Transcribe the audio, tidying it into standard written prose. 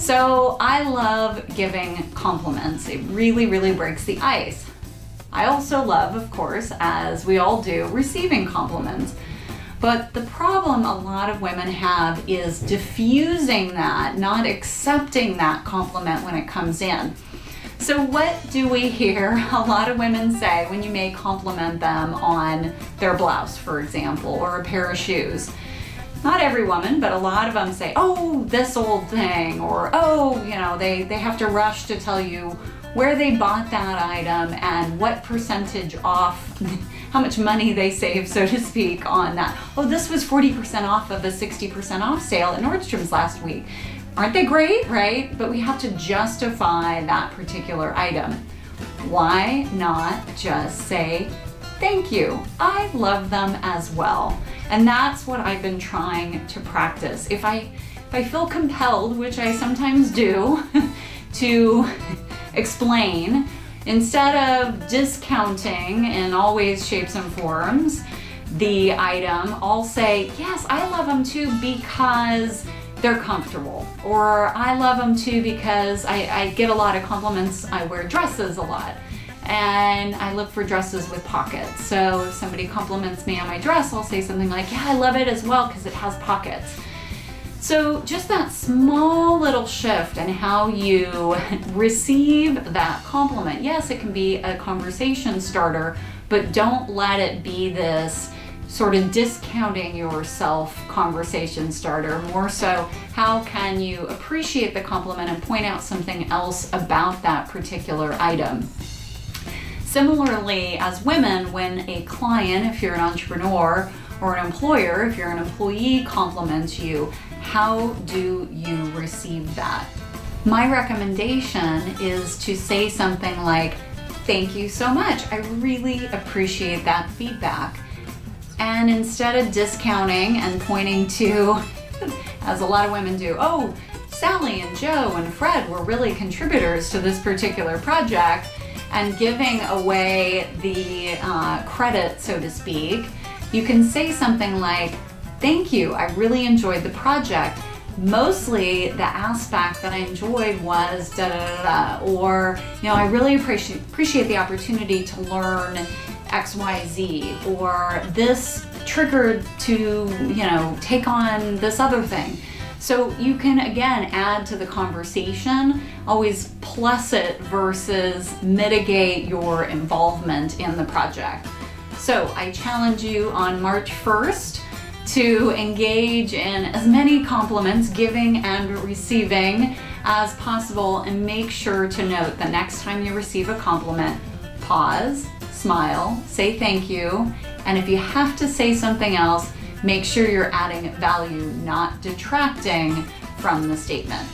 So I love giving compliments. It really, really breaks the ice. I also love, of course, as we all do, receiving compliments. But the problem a lot of women have is diffusing that, not accepting that compliment when it comes in. So what do we hear a lot of women say when you may compliment them on their blouse, for example, or a pair of shoes? Not every woman, but a lot of them say, oh, this old thing, or oh, they have to rush to tell you where they bought that item and what percentage off, how much money they save, so to speak, on that. Oh, this was 40% off of a 60% off sale at Nordstrom's last week. Aren't they great, right? But we have to justify that particular item. Why not just say, thank you, I love them as well. And that's what I've been trying to practice. If I feel compelled, which I sometimes do, to explain, instead of discounting in all ways, shapes, and forms the item, I'll say, yes, I love them too because they're comfortable, or I love them too because I get a lot of compliments. I wear dresses a lot and I look for dresses with pockets. So if somebody compliments me on my dress, I'll say something like, yeah, I love it as well because it has pockets. So just that small little shift in how you receive that compliment. Yes, it can be a conversation starter, but don't let it be this sort of discounting yourself conversation starter. More so, how can you appreciate the compliment and point out something else about that particular item? Similarly, as women, when a client, if you're an entrepreneur, or an employer, if you're an employee, compliments you, how do you receive that? My recommendation is to say something like, thank you so much. I really appreciate that feedback. And instead of discounting and pointing to, as a lot of women do, oh, Sally and Joe and Fred were really contributors to this particular project, and giving away the credit, so to speak, you can say something like, thank you, I really enjoyed the project. Mostly the aspect that I enjoyed was da da da da, or I really appreciate the opportunity to learn XYZ, or this triggered to take on this other thing. So you can again add to the conversation, always plus it versus mitigate your involvement in the project. So I challenge you on March 1st to engage in as many compliments, giving and receiving, as possible, and make sure to note the next time you receive a compliment, pause, smile, say thank you, and if you have to say something else, make sure you're adding value, not detracting from the statement.